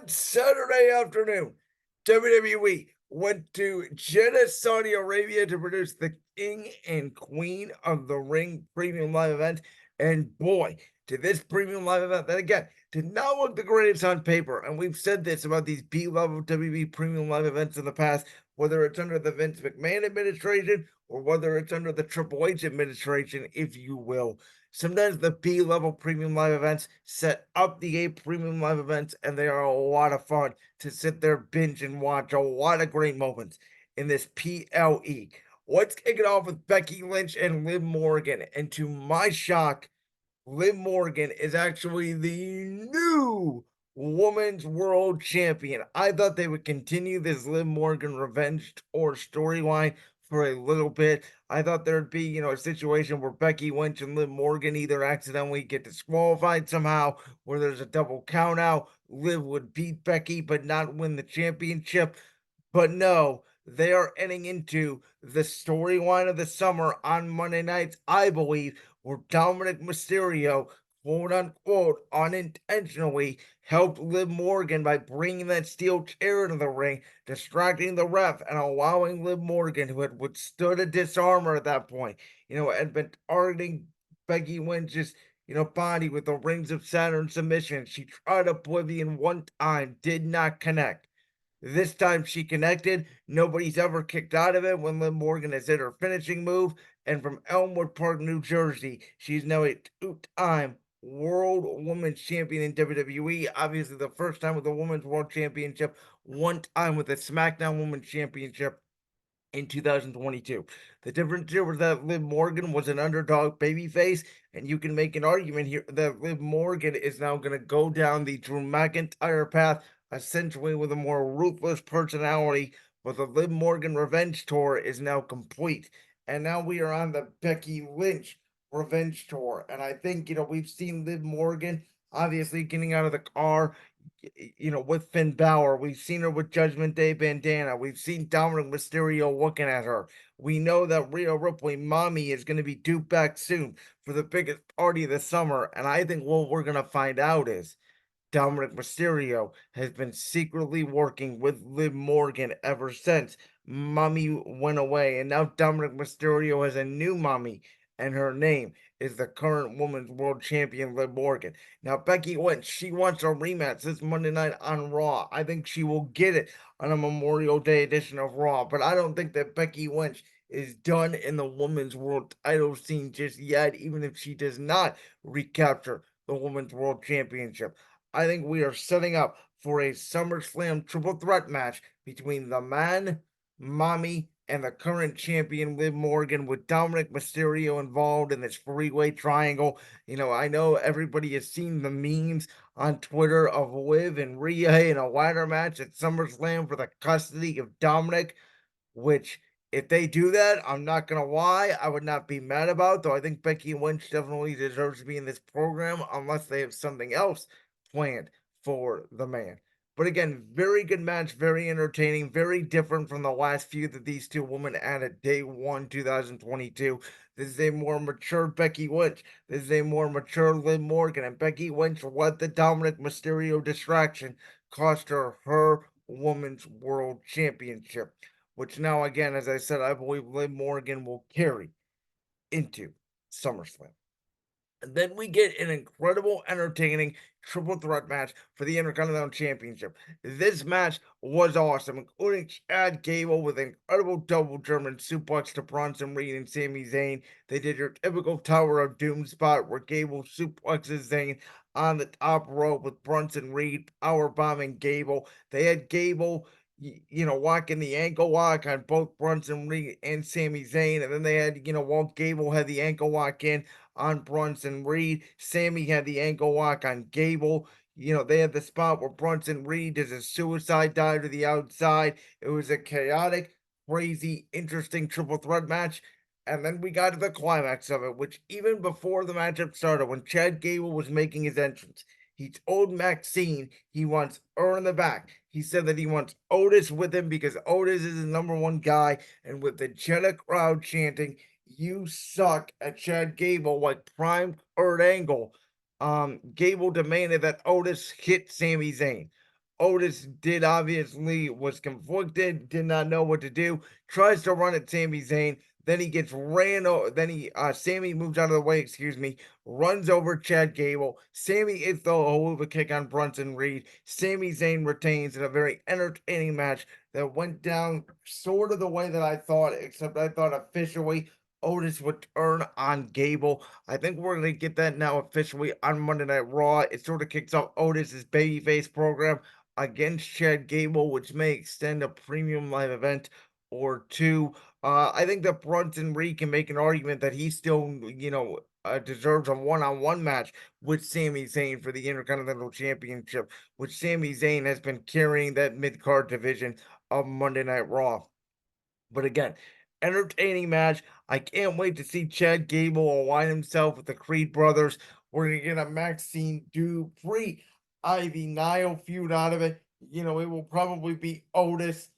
On Saturday afternoon, WWE went to Jeddah, Saudi Arabia to produce the King and Queen of the Ring premium live event. And boy, did this premium live event that again did not look the greatest on paper. And we've said this about these B-level WWE premium live events in the past, whether it's under the Vince McMahon administration or whether it's under the Triple H administration, if you will. Sometimes the B level premium live events set up the A premium live events, and they are a lot of fun to sit there, binge, and watch. A lot of great moments in this PLE. Let's kick it off with Becky Lynch and Liv Morgan. And to my shock, Liv Morgan is actually the new Women's World Champion. I thought they would continue this Liv Morgan revenge or storyline for a little bit. I thought there'd be, a situation where Becky Lynch and Liv Morgan either accidentally get disqualified somehow, where there's a double count out. Liv would beat Becky but not win the championship. But no, they are ending into the storyline of the summer on Monday nights, I believe, where Dominic Mysterio, quote unquote, unintentionally helped Liv Morgan by bringing that steel chair into the ring, distracting the ref, and allowing Liv Morgan, who had withstood a disarmor at that point, had been targeting Becky Lynch's body with the Rings of Saturn submission. She tried Oblivion one time, did not connect. This time she connected. Nobody's ever kicked out of it when Liv Morgan has hit her finishing move. And from Elmwood Park, New Jersey, she's now a two-time World Women's Champion in WWE. Obviously, the first time with the Women's World Championship, one time with the SmackDown Women's Championship in 2022. The difference here was that Liv Morgan was an underdog babyface, and you can make an argument here that Liv Morgan is now going to go down the Drew McIntyre path, essentially with a more ruthless personality. But the Liv Morgan revenge tour is now complete, and now we are on the Becky Lynch revenge tour. And I think we've seen Liv Morgan obviously getting out of the car, with Finn Balor. We've seen her with Judgment Day bandana. We've seen Dominic Mysterio looking at her. We know that Rhea Ripley, mommy, is going to be due back soon for the biggest party of the summer. And I think what we're going to find out is Dominic Mysterio has been secretly working with Liv Morgan ever since mommy went away. And now Dominic Mysterio has a new mommy, and her name is the current Women's World Champion, Liv Morgan. Now, Becky Lynch, she wants a rematch this Monday night on Raw. I think she will get it on a Memorial Day edition of Raw, but I don't think that Becky Lynch is done in the Women's World title scene just yet, even if she does not recapture the Women's World Championship. I think we are setting up for a SummerSlam triple threat match between the man, mommy, and the current champion Liv Morgan, with Dominic Mysterio involved in this three-way triangle. I know everybody has seen the memes on Twitter of Liv and Rhea in a ladder match at SummerSlam for the custody of Dominic, which, if they do that, I'm not going to lie, I would not be mad about, though I think Becky Lynch definitely deserves to be in this program unless they have something else planned for the man. But again, very good match, very entertaining, very different from the last few that these two women had at day one, 2022. This is a more mature Becky Lynch. This is a more mature Liv Morgan. And Becky Lynch let the Dominic Mysterio distraction cost her her Women's World Championship, which now, again, as I said, I believe Liv Morgan will carry into SummerSlam. And then we get an incredible, entertaining triple threat match for the Intercontinental Championship. This match was awesome, including Chad Gable with an incredible double German suplex to Bronson Reed and Sami Zayn. They did your typical Tower of Doom spot where Gable suplexes Zayn on the top rope with Bronson Reed powerbombing Gable. They had Gable walking the ankle lock on both Bronson Reed and Sami Zayn. And then they had, while Gable had the ankle lock in on Bronson Reed, Sami had the ankle lock on Gable. They had the spot where Bronson Reed does a suicide dive to the outside. It was a chaotic, crazy, interesting triple threat match. And then we got to the climax of it, which even before the matchup started, when Chad Gable was making his entrance, he told Maxine he wants her in the back. He said that he wants Otis with him because Otis is his number one guy. And with the Jeddah crowd chanting, "You suck," at Chad Gable like prime Kurt Angle, Gable demanded that Otis hit Sami Zayn. Otis was conflicted, did not know what to do, tries to run at Sami Zayn. Then he gets ran over. Sammy moves out of the way, excuse me, runs over Chad Gable. Sammy hits the Hula kick on Bronson Reed. Sami Zayn retains in a very entertaining match that went down sort of the way that I thought, except I thought officially Otis would turn on Gable. I think we're going to get that now officially on Monday Night Raw. It sort of kicks off Otis's babyface program against Chad Gable, which may extend a premium live event or two. I think that Bronson Reed can make an argument that he still, deserves a one-on-one match with Sami Zayn for the Intercontinental Championship, which Sami Zayn has been carrying that mid-card division of Monday Night Raw. But again, entertaining match. I can't wait to see Chad Gable align himself with the Creed brothers. We're gonna get a Maxine Dupree Ivy Nile feud out of it. It will probably be Otis,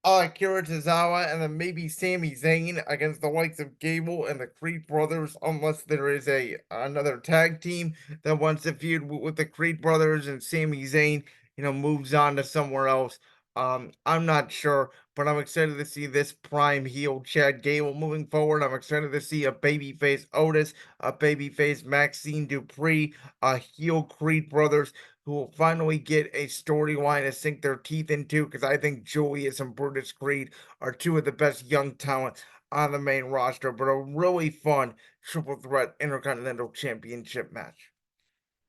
Akira Tozawa, and then maybe Sami Zayn against the likes of Gable and the Creed brothers, unless there is another tag team that wants to feud with the Creed brothers and Sami Zayn, moves on to somewhere else. I'm not sure, but I'm excited to see this prime heel Chad Gable moving forward. I'm excited to see a babyface Otis, a babyface Maxine Dupree, a heel Creed brothers who will finally get a storyline to sink their teeth into, because I think Julius and Brutus Creed are two of the best young talent on the main roster, but a really fun triple threat Intercontinental Championship match.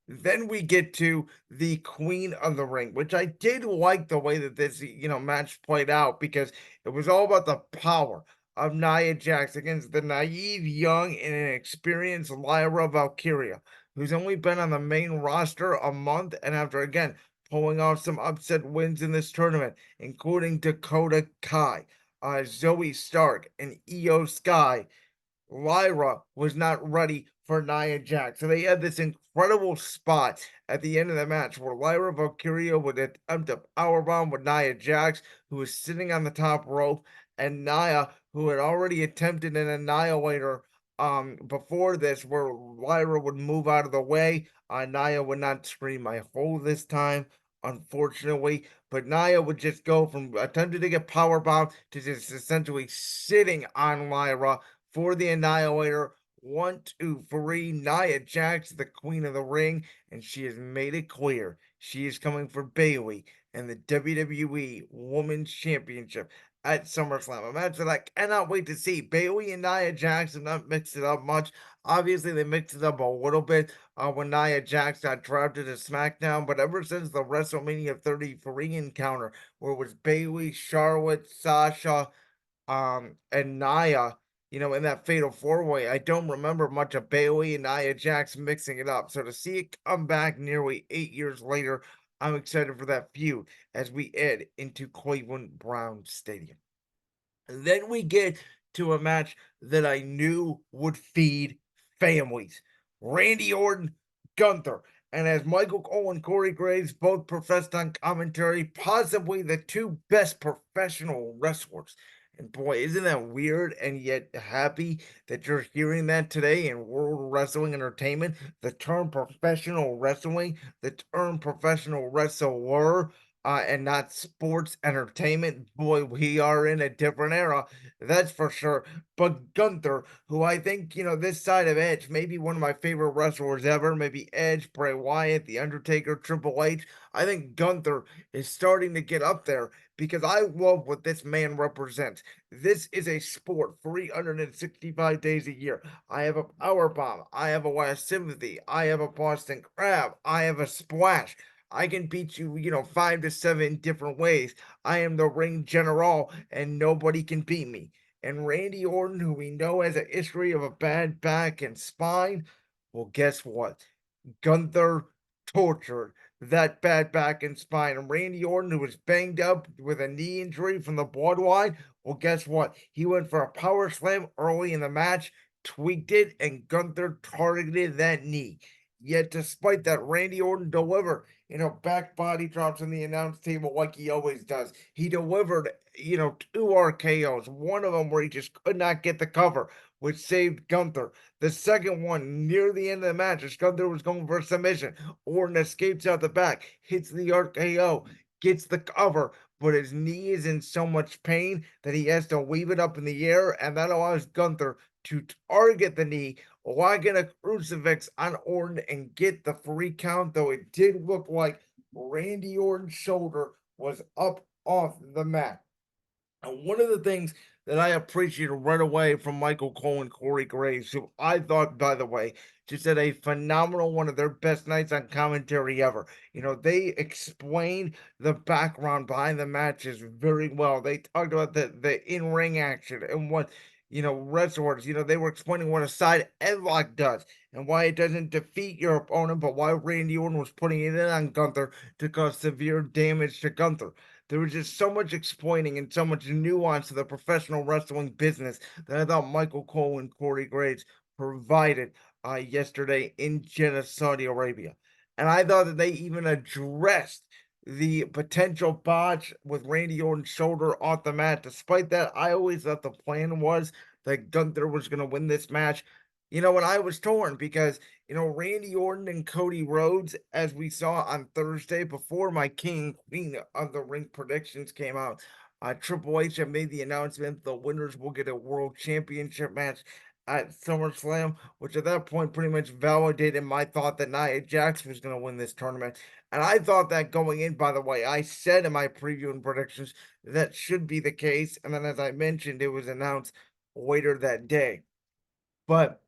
Then we get to the Queen of the Ring, which I did like the way that this, match played out, because it was all about the power of Nia Jax against the naive, young, and inexperienced Lyra Valkyria, who's only been on the main roster a month, and after again pulling off some upset wins in this tournament, including Dakota Kai, Zoe Stark, and Io Sky, Lyra was not ready for Nia Jax. So they had this incredible spot at the end of the match where Lyra Valkyria would attempt a powerbomb with Nia Jax, who was sitting on the top rope, and Nia, who had already attempted an annihilator before this, where Lyra would move out of the way. Nia would not scream my hole this time, unfortunately, but Nia would just go from attempting to get powerbomb to just essentially sitting on Lyra for the Annihilator. 1, 2, 3. Nia Jax, the Queen of the Ring, and she has made it clear she is coming for Bayley and the WWE Women's Championship at SummerSlam. A match that I cannot wait to see. Bayley and Nia Jax have not mixed it up much. Obviously, they mixed it up a little bit when Nia Jax got drafted to SmackDown, but ever since the WrestleMania 33 encounter, where it was Bayley, Charlotte, Sasha, and Nia, in that fatal four-way, I don't remember much of Bayley and Nia Jax mixing it up. So to see it come back nearly 8 years later, I'm excited for that feud as we head into Cleveland Browns Stadium. And then we get to a match that I knew would feed families. Randy Orton, Gunther. And as Michael Cole and Corey Graves both professed on commentary, possibly the two best professional wrestlers. And boy, isn't that weird and yet happy that you're hearing that today in World Wrestling Entertainment? The term professional wrestling, the term professional wrestler, and not sports entertainment. Boy, we are in a different era, that's for sure. But Gunther, who I think, this side of Edge, maybe one of my favorite wrestlers ever, maybe Edge, Bray Wyatt, The Undertaker, Triple H. I think Gunther is starting to get up there because I love what this man represents. This is a sport 365 days a year. I have a power bomb. I have a last sympathy. I have a Boston Crab. I have a splash. I can beat you, 5 to 7 different ways. I am the ring general, and nobody can beat me. And Randy Orton, who we know has a history of a bad back and spine, well, guess what? Gunther tortured that bad back and spine. And Randy Orton, who was banged up with a knee injury from the bloodline, well, guess what? He went for a power slam early in the match, tweaked it, and Gunther targeted that knee. Yet, despite that, Randy Orton delivered, back body drops on the announce table like he always does. He delivered, two RKOs. One of them where he just could not get the cover, which saved Gunther. The second one near the end of the match, as Gunther was going for a submission. Orton escapes out the back, hits the RKO, gets the cover, but his knee is in so much pain that he has to weave it up in the air, and that allows Gunther to target the knee, locking a crucifix on Orton and get the free count, though it did look like Randy Orton's shoulder was up off the mat. And one of the things that I appreciated right away from Michael Cole and Corey Graves, who I thought, by the way, just had a phenomenal one of their best nights on commentary ever. They explained the background behind the matches very well. They talked about the in-ring action and what, wrestlers, they were explaining what a side headlock does and why it doesn't defeat your opponent, but why Randy Orton was putting it in on Gunther to cause severe damage to Gunther. There was just so much explaining and so much nuance to the professional wrestling business that I thought Michael Cole and Corey Graves provided yesterday in Jeddah, Saudi Arabia. And I thought that they even addressed the potential botch with Randy Orton's shoulder off the mat. Despite that, I always thought the plan was that Gunther was going to win this match. And I was torn because, Randy Orton and Cody Rhodes, as we saw on Thursday before my King and Queen of the Ring predictions came out, Triple H had made the announcement the winners will get a world championship match at SummerSlam, which at that point pretty much validated my thought that NIA JAX was going to win this tournament. And I thought that going in, by the way, I said in my preview and predictions that should be the case. And then, as I mentioned, it was announced later that day. But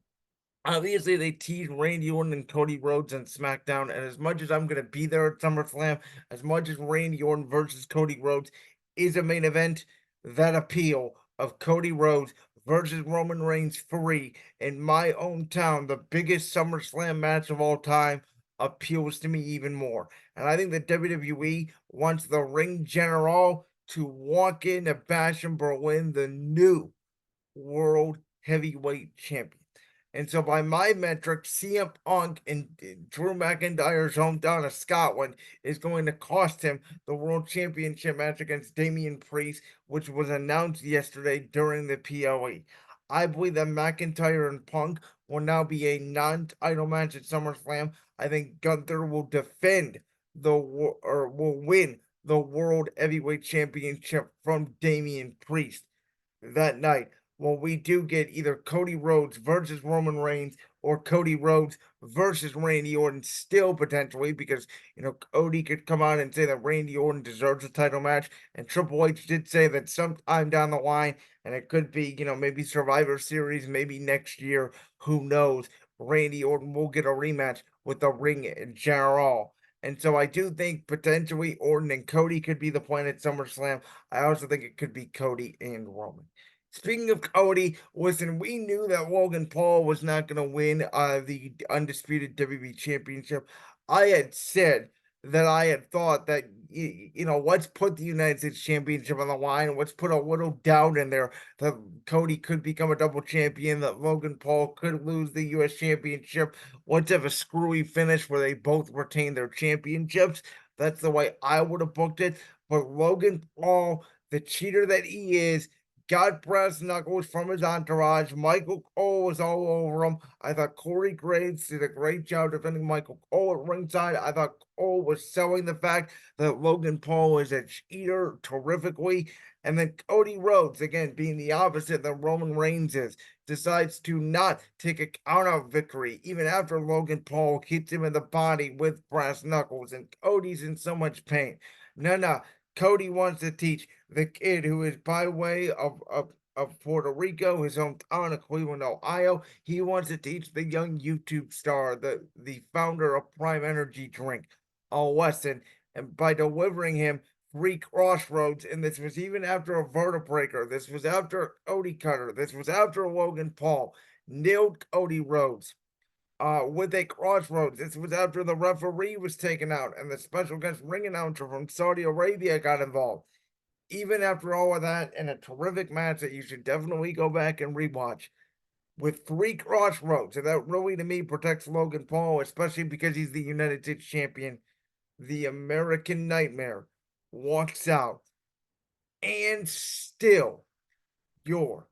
obviously, they teased Randy Orton and Cody Rhodes on SmackDown, and as much as I'm going to be there at SummerSlam, as much as Randy Orton versus Cody Rhodes is a main event, that appeal of Cody Rhodes versus Roman Reigns free in my own town, the biggest SummerSlam match of all time, appeals to me even more. And I think that WWE wants the ring general to walk in to Bash in Berlin, the new world heavyweight champion. And so, by my metrics, CM Punk in Drew McIntyre's hometown of Scotland is going to cost him the World Championship match against Damian Priest, which was announced yesterday during the PLE. I believe that McIntyre and Punk will now be a non-title match at SummerSlam. I think Gunther will defend or will win the World Heavyweight Championship from Damian Priest that night. Well, we do get either Cody Rhodes versus Roman Reigns or Cody Rhodes versus Randy Orton still potentially because, Cody could come out and say that Randy Orton deserves a title match. And Triple H did say that sometime down the line, and it could be, maybe Survivor Series, maybe next year, who knows, Randy Orton will get a rematch with the Ring General. And so I do think potentially Orton and Cody could be the plan at SummerSlam. I also think it could be Cody and Roman. Speaking of Cody, listen, we knew that Logan Paul was not going to win the undisputed WWE Championship. I had said that I had thought that, let's put the United States Championship on the line. Let's put a little doubt in there that Cody could become a double champion, that Logan Paul could lose the U.S. Championship. Let's have a screwy finish where they both retain their championships. That's the way I would have booked it. But Logan Paul, the cheater that he is, got brass knuckles from his entourage. Michael Cole was all over him. I thought Corey Graves did a great job defending Michael Cole at ringside. I thought Cole was selling the fact that Logan Paul is a cheater terrifically. And then Cody Rhodes, again, being the opposite that Roman Reigns is, decides to not take a count-out victory, even after Logan Paul hits him in the body with brass knuckles. And Cody's in so much pain. No. Cody wants to teach the kid who is by way of Puerto Rico, his hometown of Cleveland, Ohio. He wants to teach the young YouTube star, the founder of Prime Energy Drink, a lesson. And by delivering him 3 crossroads, and this was even after a vertebreaker, this was after Cody Cutter, this was after Logan Paul, nailed Cody Rhodes with a crossroads. This was after the referee was taken out and the special guest ring announcer from Saudi Arabia got involved. Even after all of that, and a terrific match that you should definitely go back and rewatch, with 3 crossroads. And that really, to me, protects Logan Paul, especially because he's the United States champion. The American Nightmare walks out, and still your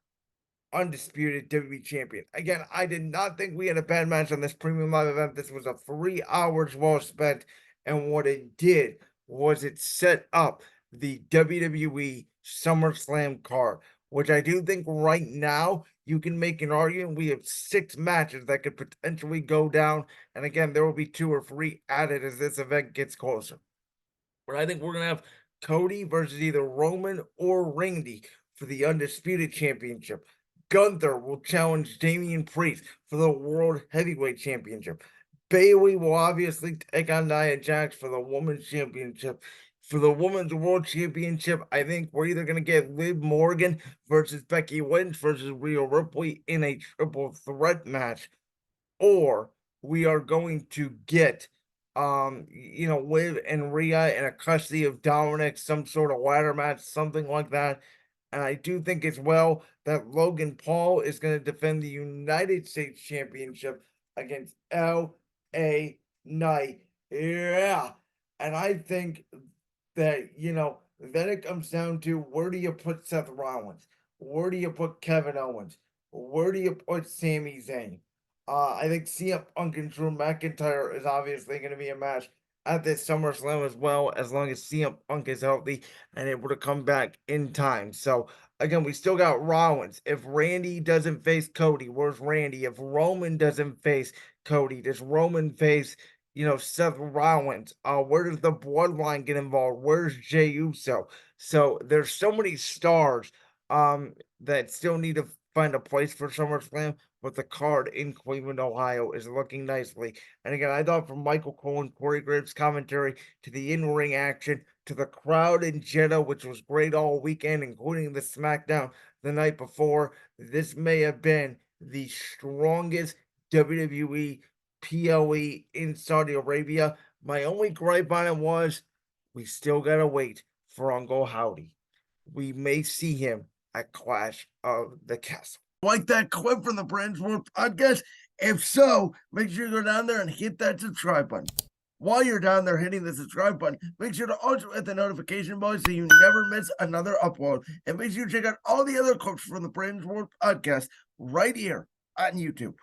undisputed WWE champion. Again, I did not think we had a bad match on this premium live event. This was a 3 hours well spent, and what it did was it set up the WWE SummerSlam card, which I do think right now you can make an argument. We have 6 matches that could potentially go down, and again, there will be 2 or 3 added as this event gets closer. But I think we're gonna have Cody versus either Roman or Randy for the Undisputed Championship. Gunther will challenge Damian Priest for the World Heavyweight Championship. Bayley will obviously take on NIA JAX for the Women's Championship. For the Women's World Championship, I think we're either going to get Liv Morgan versus Becky Lynch versus Rhea Ripley in a triple threat match, or we are going to get Liv and Rhea in a custody of Dominic, some sort of ladder match, something like that. And I do think as well that Logan Paul is going to defend the United States Championship against LA Knight. Yeah. And I think that, then it comes down to, where do you put Seth Rollins? Where do you put Kevin Owens? Where do you put Sami Zayn? I think CM Punk and Drew McIntyre is obviously going to be a match at this SummerSlam as well, as long as CM Punk is healthy and able to come back in time. So again, we still got Rollins. If Randy doesn't face Cody, where's Randy? If Roman doesn't face Cody, does Roman face Seth Rollins? Where does the bloodline get involved? Where's Jey Uso? So there's so many stars that still need to find a place for SummerSlam, but the card in Cleveland, Ohio is looking nicely. And again, I thought from Michael Cole and Corey Graves' commentary to the in-ring action to the crowd in Jeddah, which was great all weekend, including the SmackDown the night before, this may have been the strongest WWE PLE in Saudi Arabia. My only gripe on it was we still gotta wait for Uncle Howdy. We may see him at Clash of the Castle. Like that clip from the Brand's World podcast? If so, make sure you go down there and hit that subscribe button. While you're down there hitting the subscribe button, make sure to also hit the notification bell so you never miss another upload. And make sure you check out all the other clips from the Brand's World podcast right here on YouTube.